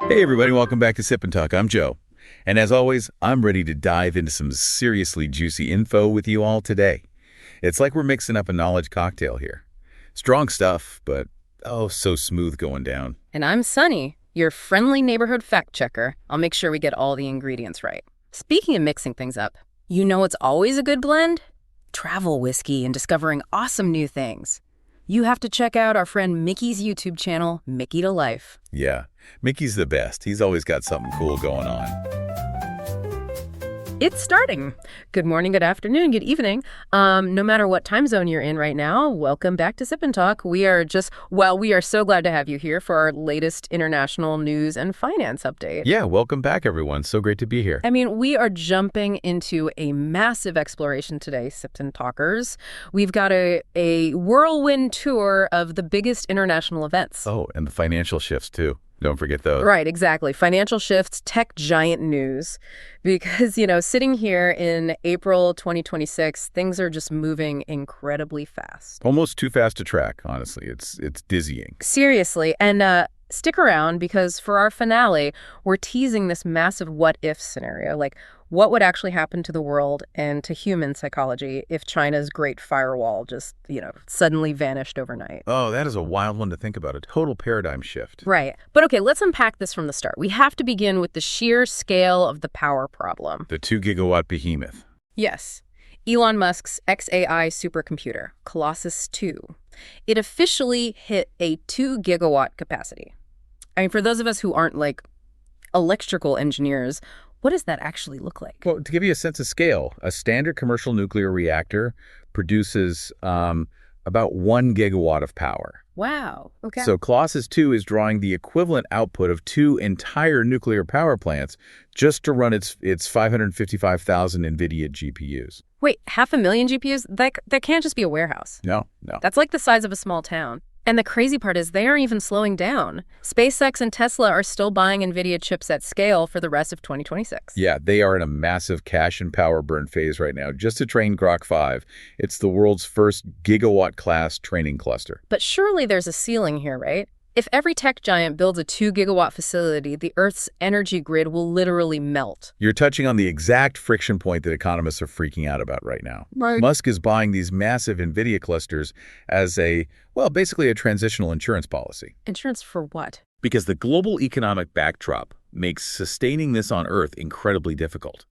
Hey everybody, welcome back to Sip and Talk. I'm Joe. And as always, I'm ready to dive into some seriously juicy info with you all today. It's like we're mixing up a knowledge cocktail here. Strong stuff, but oh, so smooth going down. And I'm Sunny, your friendly neighborhood fact checker. I'll make sure we get all the ingredients right. Speaking of mixing things up, you know it's always a good blend? Travel whiskey and discovering awesome new things. You have to check out our friend Mickey's YouTube channel, Mickey to Life. Yeah, Mickey's the best. He's always got something cool going on. It's starting. Good morning, good afternoon, good evening. No matter what time zone you're in right now, welcome back to Sip and Talk. We are so glad to have you here for our latest international news and finance update. Yeah, welcome back, everyone. So great to be here. I mean, we are jumping into a massive exploration today, Sip and Talkers. We've got a whirlwind tour of the biggest international events. Oh, and the financial shifts, too. Don't forget those. Right, exactly. Financial shifts, tech giant news. Because, sitting here in April 2026, things are just moving incredibly fast. Almost too fast to track, honestly. It's dizzying. Seriously. And stick around because for our finale, we're teasing this massive what-if scenario. Like, what would actually happen to the world and to human psychology if China's Great Firewall just, suddenly vanished overnight? Oh, that is a wild one to think about. A total paradigm shift. Right. But okay, let's unpack this from the start. We have to begin with the sheer scale of the power problem. The 2-gigawatt behemoth. Yes. Elon Musk's XAI supercomputer, Colossus 2. It officially hit a 2-gigawatt capacity. I mean, for those of us who aren't, electrical engineers, what does that actually look like? Well, to give you a sense of scale, a standard commercial nuclear reactor produces about 1 gigawatt of power. Wow. Okay. So Colossus 2 is drawing the equivalent output of 2 entire nuclear power plants just to run its 555,000 NVIDIA GPUs. Wait, 500,000 GPUs? That can't just be a warehouse. No. That's like the size of a small town. And the crazy part is they aren't even slowing down. SpaceX and Tesla are still buying NVIDIA chips at scale for the rest of 2026. Yeah, they are in a massive cash and power burn phase right now just to train Grok 5. It's the world's first gigawatt-class training cluster. But surely there's a ceiling here, right? If every tech giant builds a 2-gigawatt facility, the Earth's energy grid will literally melt. You're touching on the exact friction point that economists are freaking out about right now. Right. Musk is buying these massive NVIDIA clusters as basically a transitional insurance policy. Insurance for what? Because the global economic backdrop makes sustaining this on Earth incredibly difficult.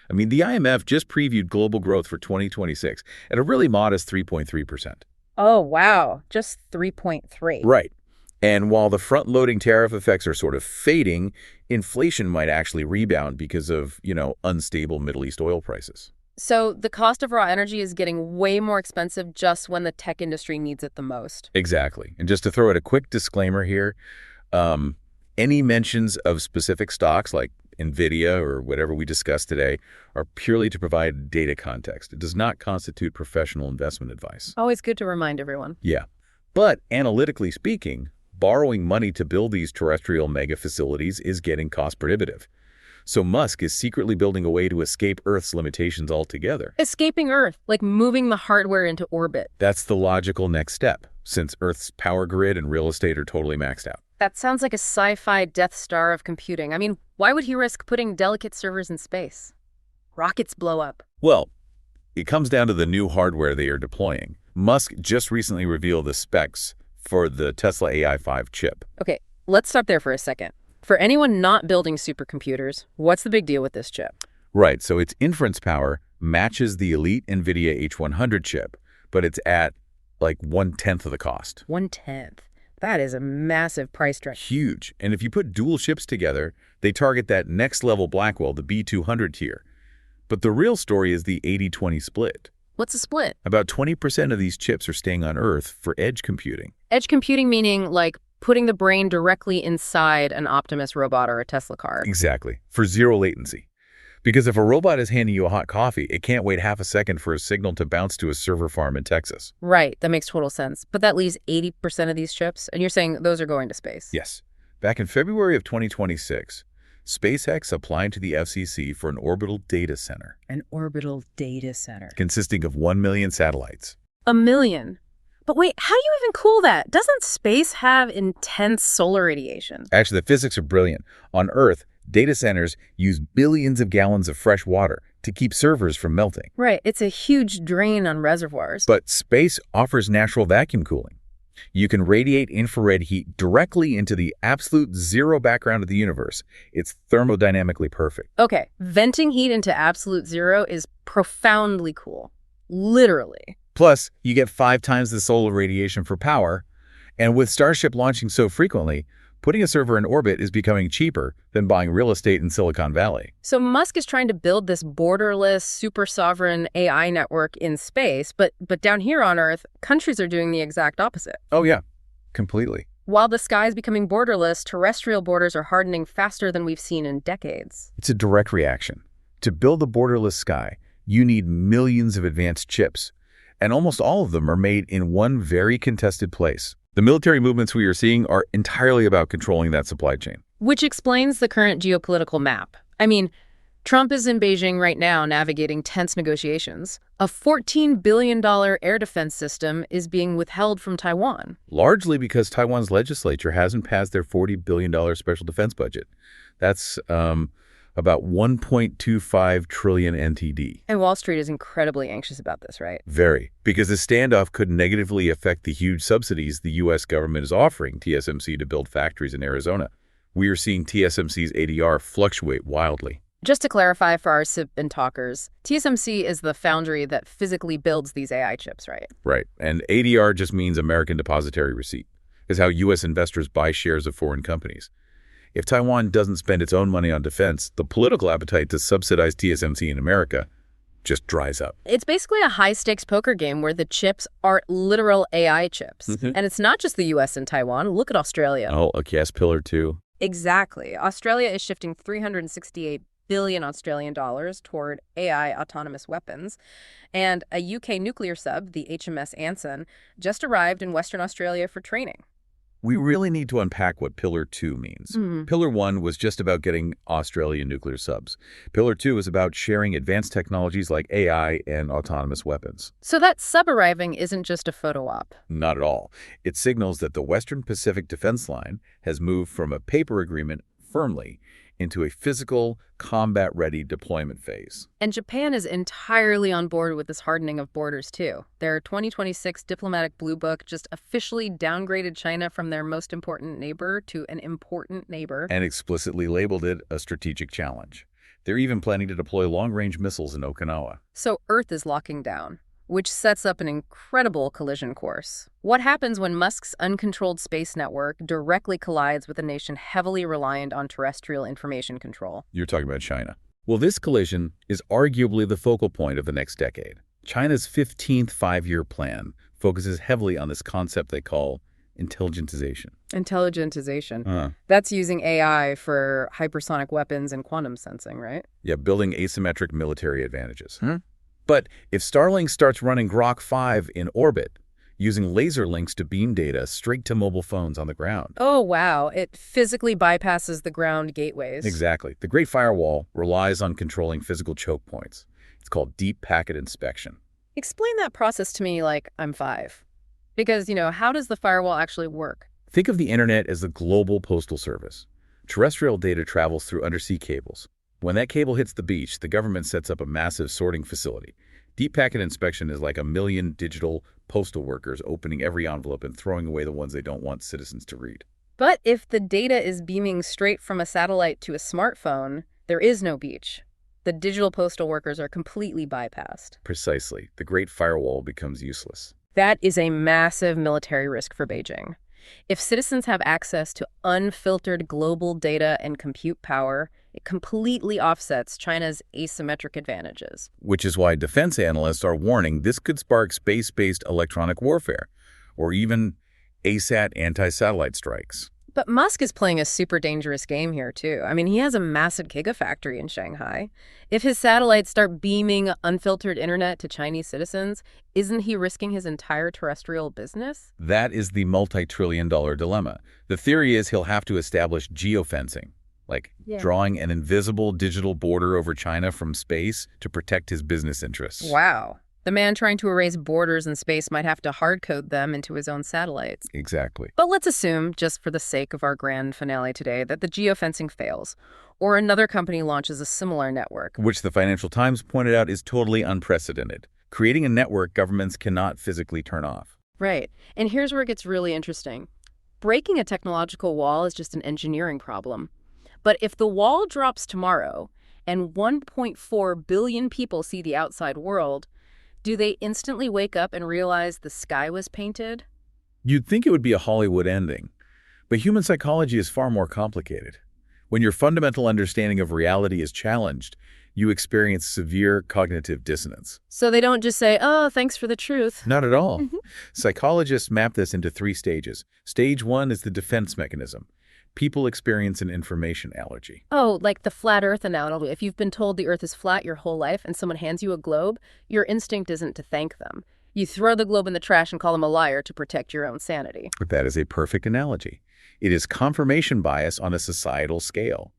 I mean, the IMF just previewed global growth for 2026 at a really modest 3.3%. Oh, wow. Just 3.3. Right. And while the front-loading tariff effects are sort of fading, inflation might actually rebound because of, unstable Middle East oil prices. So the cost of raw energy is getting way more expensive just when the tech industry needs it the most. Exactly. And just to throw out a quick disclaimer here, any mentions of specific stocks like NVIDIA or whatever we discussed today are purely to provide data context. It does not constitute professional investment advice. Always good to remind everyone. Yeah. But analytically speaking, borrowing money to build these terrestrial mega facilities is getting cost prohibitive. So Musk is secretly building a way to escape Earth's limitations altogether. Escaping Earth, like moving the hardware into orbit. That's the logical next step, since Earth's power grid and real estate are totally maxed out. That sounds like a sci-fi Death Star of computing. I mean, why would he risk putting delicate servers in space? Rockets blow up. Well, it comes down to the new hardware they are deploying. Musk just recently revealed the specs for the Tesla AI5 chip. Okay, let's stop there for a second. For anyone not building supercomputers, what's the big deal with this chip? Right, so its inference power matches the elite NVIDIA H100 chip, but it's at 1/10 of the cost. 1/10. That is a massive price drop. Huge. And if you put dual chips together, they target that next level Blackwell, the B200 tier. But the real story is the 80-20 split. What's a split? About 20% of these chips are staying on Earth for edge computing. Edge computing meaning putting the brain directly inside an Optimus robot or a Tesla car. Exactly. For zero latency. Because if a robot is handing you a hot coffee, it can't wait half a second for a signal to bounce to a server farm in Texas. Right. That makes total sense. But that leaves 80% of these chips, and you're saying those are going to space. Yes. Back in February of 2026, SpaceX applied to the FCC for an orbital data center. An orbital data center. Consisting of 1 million satellites. 1 million? But wait, how do you even cool that? Doesn't space have intense solar radiation? Actually, the physics are brilliant. On Earth, data centers use billions of gallons of fresh water to keep servers from melting. Right, it's a huge drain on reservoirs. But space offers natural vacuum cooling. You can radiate infrared heat directly into the absolute zero background of the universe. It's thermodynamically perfect. Okay, venting heat into absolute zero is profoundly cool. Literally. Plus, you get 5 times the solar radiation for power. And with Starship launching so frequently, putting a server in orbit is becoming cheaper than buying real estate in Silicon Valley. So Musk is trying to build this borderless, super sovereign AI network in space, but down here on Earth, countries are doing the exact opposite. Oh yeah, completely. While the sky is becoming borderless, terrestrial borders are hardening faster than we've seen in decades. It's a direct reaction. To build a borderless sky, you need millions of advanced chips, and almost all of them are made in one very contested place. The military movements we are seeing are entirely about controlling that supply chain. Which explains the current geopolitical map. I mean, Trump is in Beijing right now navigating tense negotiations. A $14 billion air defense system is being withheld from Taiwan. Largely because Taiwan's legislature hasn't passed their $40 billion special defense budget. That's about 1.25 trillion NTD. And Wall Street is incredibly anxious about this, right? Very, because the standoff could negatively affect the huge subsidies the U.S. government is offering TSMC to build factories in Arizona. We are seeing TSMC's ADR fluctuate wildly. Just to clarify for our Sip&Talkers, TSMC is the foundry that physically builds these AI chips, right? Right, and ADR just means American Depository Receipt. It's how U.S. investors buy shares of foreign companies. If Taiwan doesn't spend its own money on defense, the political appetite to subsidize TSMC in America just dries up. It's basically a high-stakes poker game where the chips are literal AI chips. And it's not just the U.S. and Taiwan. Look at Australia. Oh, yes, Pillar 2. Exactly. Australia is shifting 368 billion Australian dollars toward AI autonomous weapons. And a UK nuclear sub, the HMS Anson, just arrived in Western Australia for training. We really need to unpack what Pillar 2 means. Pillar 1 was just about getting Australian nuclear subs. Pillar 2 is about sharing advanced technologies like AI and autonomous weapons. So that sub arriving isn't just a photo op. Not at all. It signals that the Western Pacific Defense Line has moved from a paper agreement firmly into a physical, combat-ready deployment phase. And Japan is entirely on board with this hardening of borders, too. Their 2026 Diplomatic Blue Book just officially downgraded China from their most important neighbor to an important neighbor. And explicitly labeled it a strategic challenge. They're even planning to deploy long-range missiles in Okinawa. So Earth is locking down, which sets up an incredible collision course. What happens when Musk's uncontrolled space network directly collides with a nation heavily reliant on terrestrial information control? You're talking about China. Well, this collision is arguably the focal point of the next decade. China's 15th five-year plan focuses heavily on this concept they call intelligentization. Intelligentization. That's using AI for hypersonic weapons and quantum sensing, right? Yeah, building asymmetric military advantages. But if Starlink starts running Grok 5 in orbit, using laser links to beam data straight to mobile phones on the ground. Oh, wow. It physically bypasses the ground gateways. Exactly. The Great Firewall relies on controlling physical choke points. It's called deep packet inspection. Explain that process to me like I'm 5. Because, how does the firewall actually work? Think of the internet as the global postal service. Terrestrial data travels through undersea cables. When that cable hits the beach, the government sets up a massive sorting facility. Deep packet inspection is like a million digital postal workers opening every envelope and throwing away the ones they don't want citizens to read. But if the data is beaming straight from a satellite to a smartphone, there is no beach. The digital postal workers are completely bypassed. Precisely. The Great Firewall becomes useless. That is a massive military risk for Beijing. If citizens have access to unfiltered global data and compute power, it completely offsets China's asymmetric advantages. Which is why defense analysts are warning this could spark space-based electronic warfare, or even ASAT anti-satellite strikes. But Musk is playing a super dangerous game here, too. I mean, he has a massive gigafactory in Shanghai. If his satellites start beaming unfiltered internet to Chinese citizens, isn't he risking his entire terrestrial business? That is the multi-trillion-dollar dilemma. The theory is he'll have to establish geofencing, like drawing an invisible digital border over China from space to protect his business interests. Wow. The man trying to erase borders in space might have to hard-code them into his own satellites. Exactly. But let's assume, just for the sake of our grand finale today, that the geofencing fails, or another company launches a similar network. Which the Financial Times pointed out is totally unprecedented. Creating a network governments cannot physically turn off. Right. And here's where it gets really interesting. Breaking a technological wall is just an engineering problem. But if the wall drops tomorrow, and 1.4 billion people see the outside world, do they instantly wake up and realize the sky was painted? You'd think it would be a Hollywood ending, but human psychology is far more complicated. When your fundamental understanding of reality is challenged, you experience severe cognitive dissonance. So they don't just say, oh, thanks for the truth. Not at all. Psychologists map this into 3 stages. Stage 1 is the defense mechanism. People experience an information allergy. Oh, like the flat earth analogy. If you've been told the earth is flat your whole life and someone hands you a globe, your instinct isn't to thank them. You throw the globe in the trash and call them a liar to protect your own sanity. That is a perfect analogy. It is confirmation bias on a societal scale.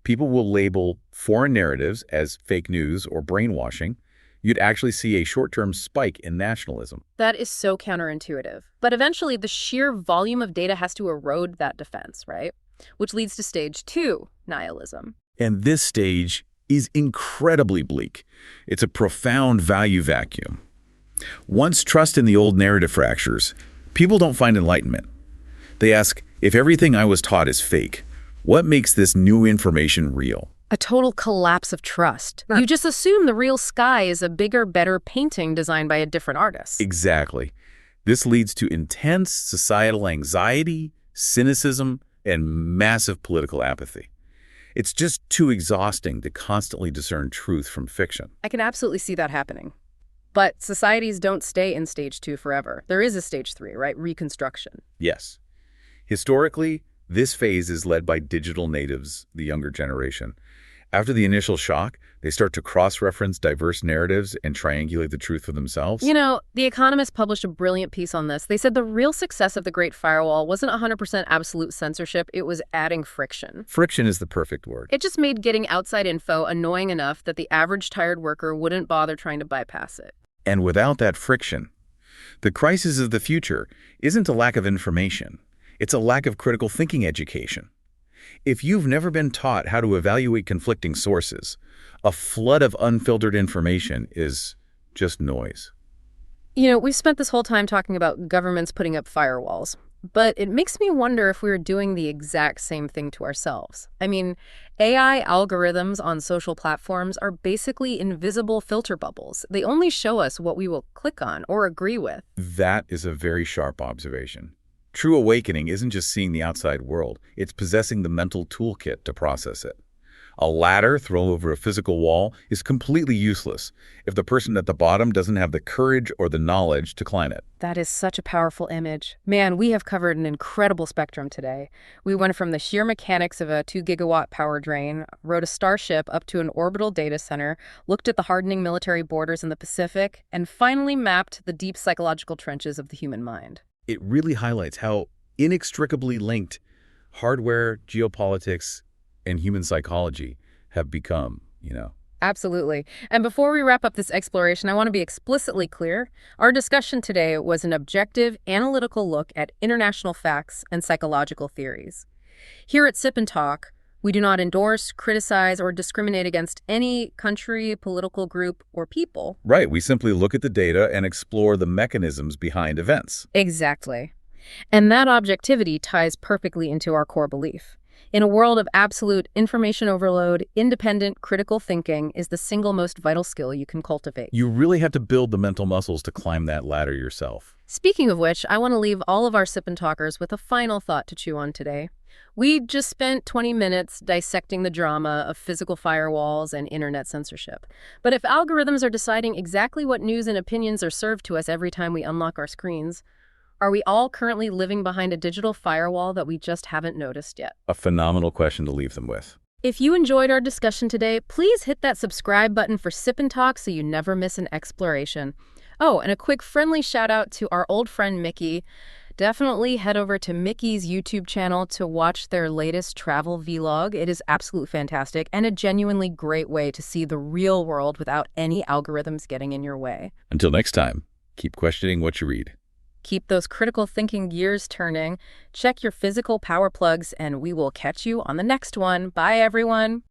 People will label foreign narratives as fake news or brainwashing. You'd actually see a short-term spike in nationalism. That is so counterintuitive. But eventually, the sheer volume of data has to erode that defense, right? Which leads to stage 2, nihilism. And this stage is incredibly bleak. It's a profound value vacuum. Once trust in the old narrative fractures, people don't find enlightenment. They ask, if everything I was taught is fake, what makes this new information real? A total collapse of trust. You just assume the real sky is a bigger, better painting designed by a different artist. Exactly. This leads to intense societal anxiety, cynicism, and massive political apathy. It's just too exhausting to constantly discern truth from fiction. I can absolutely see that happening. But societies don't stay in stage 2 forever. There is a stage 3, right? Reconstruction. Yes. Historically, this phase is led by digital natives, the younger generation. After the initial shock, they start to cross-reference diverse narratives and triangulate the truth for themselves. You know, The Economist published a brilliant piece on this. They said the real success of the Great Firewall wasn't 100% absolute censorship, it was adding friction. Friction is the perfect word. It just made getting outside info annoying enough that the average tired worker wouldn't bother trying to bypass it. And without that friction, the crisis of the future isn't a lack of information. It's a lack of critical thinking education. If you've never been taught how to evaluate conflicting sources, a flood of unfiltered information is just noise. You know, we've spent this whole time talking about governments putting up firewalls, but it makes me wonder if we're doing the exact same thing to ourselves. I mean, AI algorithms on social platforms are basically invisible filter bubbles. They only show us what we will click on or agree with. That is a very sharp observation. True awakening isn't just seeing the outside world, it's possessing the mental toolkit to process it. A ladder thrown over a physical wall is completely useless if the person at the bottom doesn't have the courage or the knowledge to climb it. That is such a powerful image. Man, we have covered an incredible spectrum today. We went from the sheer mechanics of a 2-gigawatt power drain, rode a starship up to an orbital data center, looked at the hardening military borders in the Pacific, and finally mapped the deep psychological trenches of the human mind. It really highlights how inextricably linked hardware, geopolitics, and human psychology have become, Absolutely. And before we wrap up this exploration, I want to be explicitly clear. Our discussion today was an objective, analytical look at international facts and psychological theories. Here at Sip and Talk, we do not endorse, criticize, or discriminate against any country, political group, or people. Right. We simply look at the data and explore the mechanisms behind events. Exactly. And that objectivity ties perfectly into our core belief. In a world of absolute information overload, independent, critical thinking is the single most vital skill you can cultivate. You really have to build the mental muscles to climb that ladder yourself. Speaking of which, I want to leave all of our Sip and Talkers with a final thought to chew on today. We just spent 20 minutes dissecting the drama of physical firewalls and internet censorship. But if algorithms are deciding exactly what news and opinions are served to us every time we unlock our screens, are we all currently living behind a digital firewall that we just haven't noticed yet? A phenomenal question to leave them with. If you enjoyed our discussion today, please hit that subscribe button for Sip and Talk so you never miss an exploration. Oh, and a quick friendly shout out to our old friend Mickey. Definitely head over to Mickey's YouTube channel to watch their latest travel vlog. It is absolutely fantastic and a genuinely great way to see the real world without any algorithms getting in your way. Until next time, keep questioning what you read. Keep those critical thinking gears turning. Check your physical power plugs, and we will catch you on the next one. Bye, everyone.